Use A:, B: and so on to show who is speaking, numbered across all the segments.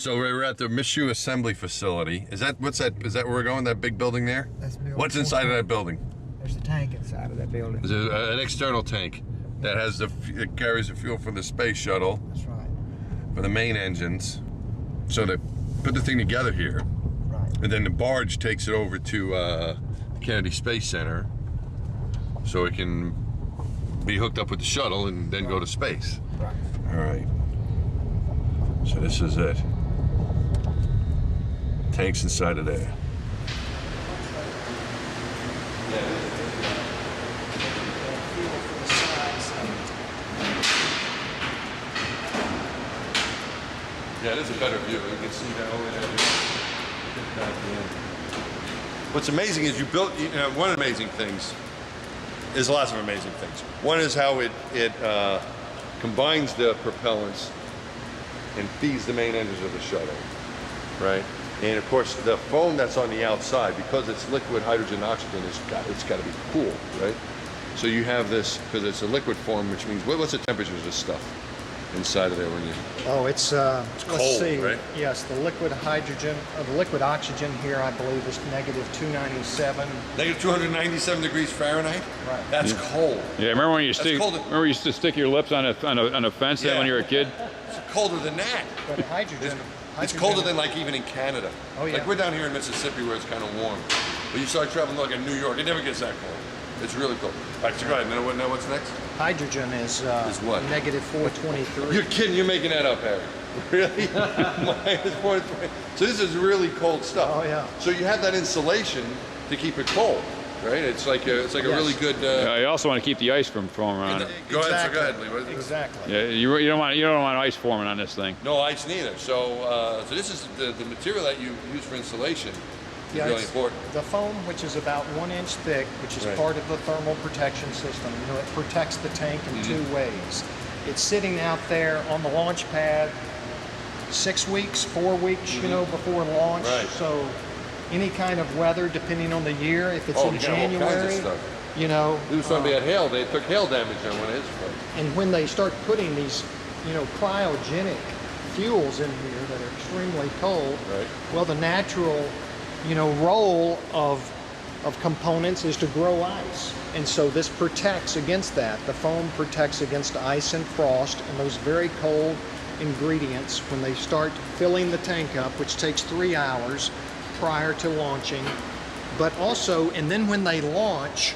A: So we're at the Michoud Assembly Facility. Is that what's that? Is that where we're going? That big building there?
B: That's building.
A: What's inside of that building?
B: There's a tank inside of that building.
A: There's an external tank that has it carries the fuel for the space shuttle.
B: That's right.
A: For the main engines. So they put the thing together here.
B: Right.
A: And then the barge takes it over to the Kennedy Space Center, so it can be hooked up with the shuttle and then go to space.
B: Right.
A: All right. So this is it. Tanks inside of there. Yeah, it is a better view. You can see that over there. What's amazing is you built, one of the amazing things is lots of amazing things. One is how it combines the propellants and feeds the main engines of the shuttle, right? And of course, the foam that's on the outside, because it's liquid hydrogen oxygen, it's got to be cool, right? So you have this, because it's a liquid form, which means, what's the temperature of this stuff inside of there when you...
B: Oh, it's
A: cold,
B: let's see.
A: Right?
B: Yes, the liquid hydrogen, the liquid oxygen here, I believe, is negative 297.
A: Negative 297 degrees Fahrenheit?
B: Right.
A: That's cold.
C: Yeah, remember when you remember you used to stick your lips on a fence then when you were a kid?
A: It's colder than that.
B: But hydrogen...
A: It's colder than like even in Canada.
B: Oh, yeah.
A: Like we're down here in Mississippi where it's kind of warm. But you start traveling like in New York, it never gets that cold. It's really cold. All right, so go ahead. Now what's next?
B: Hydrogen is
A: what?
B: negative 423.
A: You're kidding. You're making that up, Harry. Really? Minus 420. So this is really cold stuff.
B: Oh, yeah.
A: So you have that insulation to keep it cold, right? It's like a really good...
C: you also want to keep the ice from forming on it.
A: Go ahead, Lee.
B: Exactly.
C: Yeah, you don't want ice forming on this thing.
A: No ice neither. So this is the material that you use for insulation.
B: Yeah,
A: really important.
B: The foam, which is about 1 inch thick, which is part of the thermal protection system. It protects the tank in two ways. It's sitting out there on the launch pad 6 weeks, 4 weeks, before launch.
A: Right.
B: So any kind of weather, depending on the year, if it's in January,
A: all kinds of stuff.
B: He
A: was somebody had hail. They took hail damage on one of his flights.
B: And when they start putting these, cryogenic fuels in here that are extremely cold,
A: right.
B: Well, the natural role of components is to grow ice. And so this protects against that. The foam protects against ice and frost and those very cold ingredients when they start filling the tank up, which takes 3 hours prior to launching. But also, and then when they launch,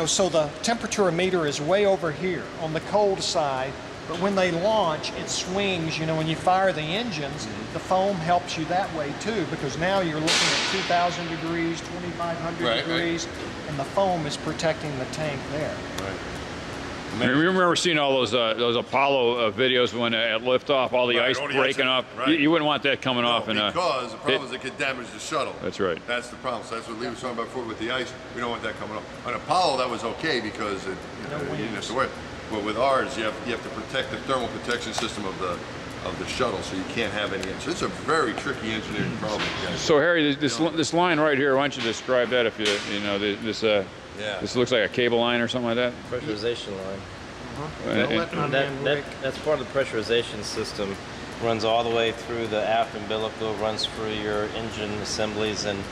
B: so the temperature meter is way over here on the cold side. But when they launch, it swings, when you fire the engines, the foam helps you that way too, because now you're looking at 2,000 degrees, 2,500 degrees, and the foam is protecting the tank there.
C: I remember seeing all those Apollo videos when at liftoff, all the ice breaking up.
A: Right.
C: You wouldn't want that coming off.
A: Because the problem is it could damage the shuttle.
C: That's right.
A: That's the problem. So that's what Lee was talking about before with the ice. We don't want that coming off. On Apollo, that was okay because you didn't have to worry. But with ours, you have to protect the thermal protection system of the shuttle, so you can't have any. So it's a very tricky engineering problem, guys.
C: So Harry, this line right here, why don't you describe that? If this looks like a cable line or something like that.
D: Pressurization line. That's part of the pressurization system. Runs all the way through the aft umbilical, runs through your engine assemblies, and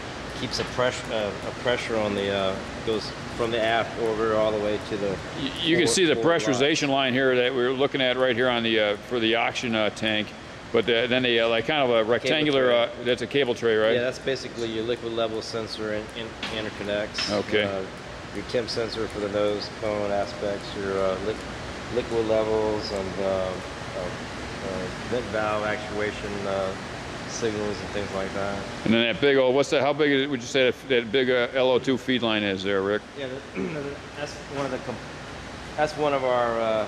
D: keeps a pressure on the goes from the aft over all the way to the.
C: You can see the pressurization line here that we're looking at right here on the for the oxygen tank, but then the like kind of a rectangular. That's a cable tray, right?
D: Yeah, that's basically your liquid level sensor and interconnects.
C: Okay.
D: Your temp sensor for the nose cone aspects, your liquid levels, and vent valve actuation. Signals and things like that.
C: And then that big old, how big would you say that big LO2 feed line is there, Rick?
D: Yeah, that's one of our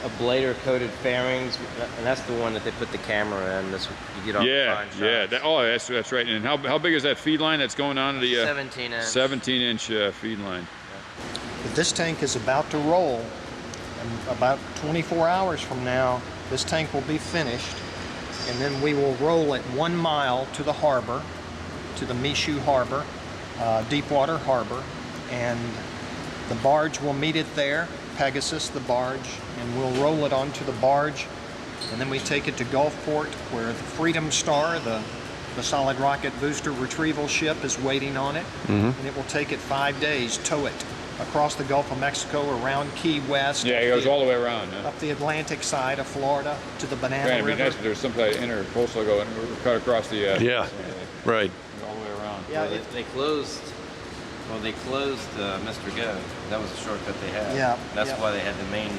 D: ablator coated fairings, and that's the one that they put the camera in. This you get all the fine shots.
C: That's right. And how big is that feed line that's going on to the
D: 17-inch
C: 17-inch feed line?
B: This tank is about to roll, and about 24 hours from now, this tank will be finished. And then we will roll it 1 mile to the harbor, to the Michoud Harbor, Deepwater Harbor, and the barge will meet it there, Pegasus, the barge, and we'll roll it onto the barge And then we take it to Gulfport, where the Freedom Star, the solid rocket booster retrieval ship, is waiting on it. And it will take it 5 days, tow it across the Gulf of Mexico, around Key West.
C: Yeah, it goes all the way around.
B: Up the Atlantic side of Florida to the Banana
C: It'd be
B: River.
C: nice if there's some kind of intercoastal going cut across the.
A: Yeah, right.
C: All the way around.
B: Yeah,
D: Well, they closed. Well, they closed Mr. Go. That was the shortcut they had.
B: Yeah,
D: That's
B: yeah.
D: why they had the main.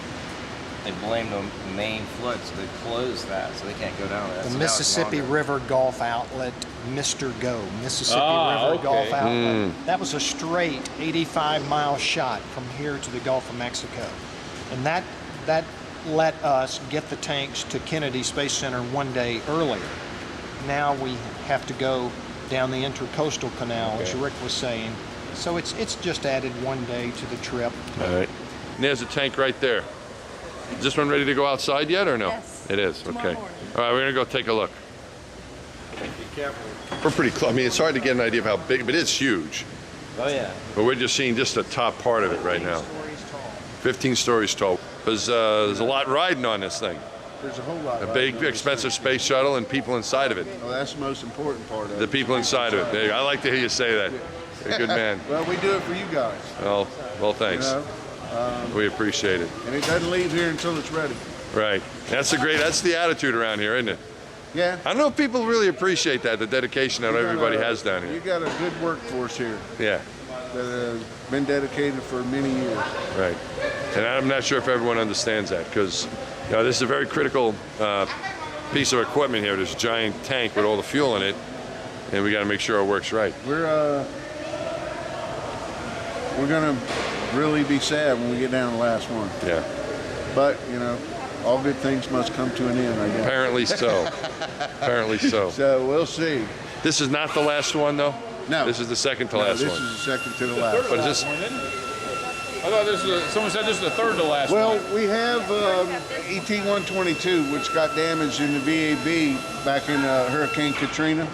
D: They blamed the main flood, so they closed that, so they can't go down there.
B: The
D: So now it's
B: Mississippi
D: longer.
B: River Golf Outlet, Mr. Go, Mississippi River
C: okay.
B: Golf Outlet. That was a straight 85-mile shot from here to the Gulf of Mexico. And that let us get the tanks to Kennedy Space Center 1 day earlier. Now we have to go down the Intercoastal Canal, as Rick was saying. So it's just added 1 day to the trip.
A: All right. And there's a tank right there. Is this one ready to go outside yet or no?
E: Yes.
A: It is,
E: Tomorrow
A: okay.
E: morning.
A: All right, we're gonna go take a look.
D: Be careful.
A: We're pretty close. I mean, it's hard to get an idea of how big, but it's huge.
D: Oh yeah.
A: But we're just seeing just the top part of it right now. 15 stories tall. There's a lot riding on this thing.
F: There's a whole lot.
A: A big, expensive space shuttle and people inside of it.
F: Well, that's the most important part of it.
A: The people inside of it. There you go. I like to hear you say that. You're a good man.
F: Well, we do it for you guys.
A: Well,
F: You
A: thanks.
F: know?
A: We appreciate it.
F: And it doesn't leave here until it's ready.
A: Right. That's the attitude around here, isn't it?
F: Yeah.
A: I don't know if people really appreciate that, the dedication that
F: You got
A: everybody
F: a-
A: has down
F: You
A: here.
F: got a good workforce here
A: Yeah,
F: that has been dedicated for many years.
A: right. And I'm not sure if everyone understands that because, you know, this is a very critical piece of equipment here. This giant tank with all the fuel in it, and we got to make sure it works right.
F: We're gonna really be sad when we get down to the last one.
A: Yeah.
F: But you know, all good things must come to an end, I guess.
A: Apparently so. Apparently so.
F: So we'll see.
A: This is not the last one, though?
F: No.
A: This is the second to
F: No,
A: last
F: this
A: one.
F: is the second to the last.
A: But is this,
C: I thought this was. Someone said this is the third to last
F: Well,
C: one.
F: we have ET-122, which got damaged in the VAB back in Hurricane Katrina,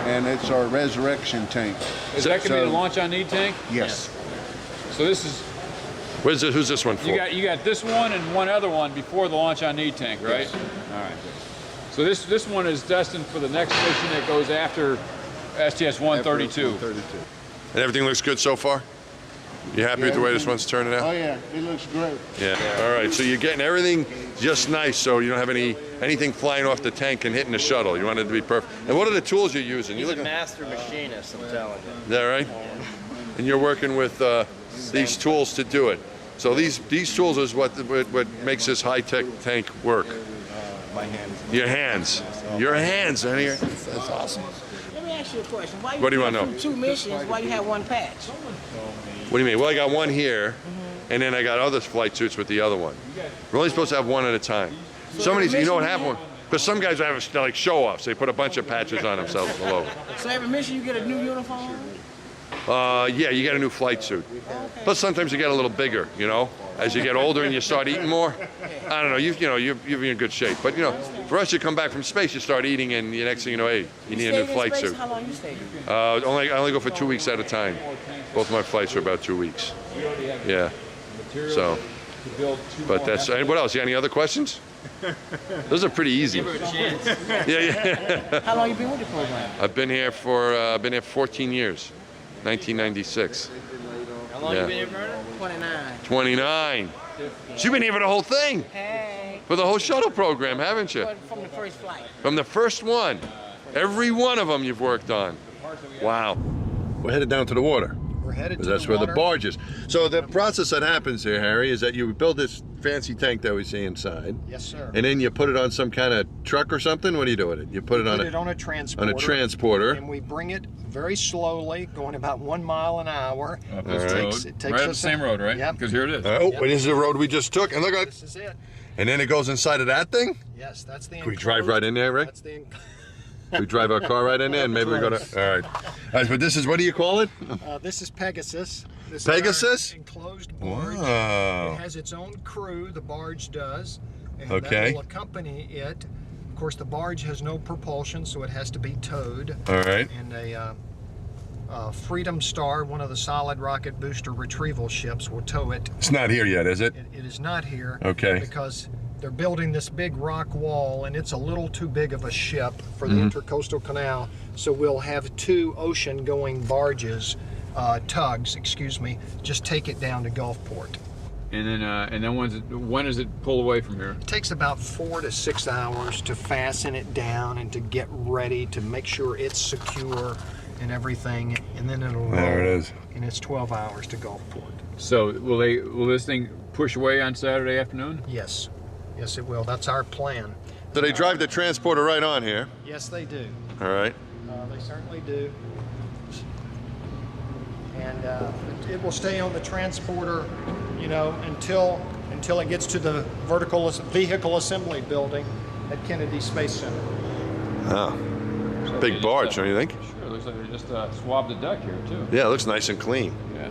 F: and it's our resurrection tank.
C: Is that gonna be
F: so-
C: the launch on need tank?
F: Yes.
C: So this is
A: who's this one for?
C: you got this one and one other one before the launch on need tank, right?
F: Yes.
C: All right. So this one is destined for the next mission that goes after STS-132.
A: And everything looks good so far? You happy with the way this one's turning
F: Oh
A: out?
F: yeah, it looks great.
A: Yeah. All right, so you're getting everything just nice so you don't have anything flying off the tank and hitting the shuttle. You want it to be perfect. And what are the tools you're using?
D: He's
A: You
D: a
A: look,
D: master machinist, I'm telling you.
A: is that right? And you're working with these tools to do it. So these tools is what makes this high-tech tank work.
F: My hands.
A: Your hands. Your hands. And that's awesome.
E: Let me ask you a question. Why
A: What do you wanna know?
E: from 2 missions, why you have one patch?
A: What do you mean? Well, I got one here, and then I got other flight suits with the other one. We're only supposed to have one at a time. Somebody's, you know what happened? Because some guys have like show-offs. They put a bunch of patches on themselves all over.
E: So every mission you get a new uniform?
A: Yeah, you get a new flight suit. Plus, sometimes you get a little bigger, you know, as you get older and you start eating more. I don't know, you're in good shape. But, you know, for us, you come back from space, you start eating, and the next thing you know, hey, you need a new
E: stayed in
A: flight
E: space?
A: suit.
E: How long you stayed?
A: I only go for 2 weeks at a time. Both my flights are about 2 weeks. Yeah. So, but that's, and what else? You got any other questions? Those are pretty easy. Yeah.
E: How long you been with the program?
A: I've been here for 14 years, 1996.
D: How long
A: Yeah.
D: you been here, Vernon?
E: 29.
A: 29. So you've been here for the whole thing,
E: Hey.
A: for the whole shuttle program, haven't you?
E: From the first flight.
A: From the first one. Every one of them you've worked on. Wow. We're headed down to the water.
B: We're headed to
A: That's
B: the
A: where the
B: water.
A: barge is. So the process that happens here, Harry, is that you build this fancy tank that we see inside,
B: Yes, sir.
A: and then you put it on some kind of truck or something. What do you do with it? You put it on
B: Put it on a transporter. And we bring it very slowly, going about 1 mile an hour.
C: Up
A: this road.
B: It takes
C: Right up the
B: us
C: same road, right?
B: Yep.
C: Because here it is.
A: Oh, and this is the road we just took, and look at,
B: This is it.
A: and then it goes inside of that thing.
B: Yes, that's the.
A: Can we drive right in there, Rick?
B: That's the.
A: We drive our car right in there, and maybe we go to. All right. All right, but this is, what do you call it?
B: This is Pegasus. This
A: Pegasus?
B: Is our enclosed barge. It
A: Wow.
B: has its own crew. The barge does. And
A: Okay.
B: that will accompany it. Of course, the barge has no propulsion, so it has to be towed.
A: All right.
B: And a Freedom Star, one of the solid rocket booster retrieval ships, will tow it.
A: It's not here yet, is it?
B: It is not here.
A: Okay.
B: Because they're building this big rock wall, and it's a little too big of a ship for the Intercoastal Canal. So we'll have 2 ocean-going barges, tugs, excuse me, just take it down to Gulfport.
C: And then when does it pull away from here?
B: It takes about 4 to 6 hours to fasten it down and to get ready to make sure it's secure and everything, and then it'll roll.
A: There it is.
B: And it's 12 hours to Gulfport.
C: So will this thing push away on Saturday afternoon?
B: Yes, yes it will. That's our plan.
A: So they drive the transporter right on here.
B: Yes, they do.
A: All right.
B: They certainly do. And it will stay on the transporter, you know, until it gets to the vehicle assembly building at Kennedy Space Center.
A: Oh, big barge, don't you think?
C: Sure, it looks like they just swabbed the deck here too.
A: Yeah, it looks nice and clean.
C: Yeah.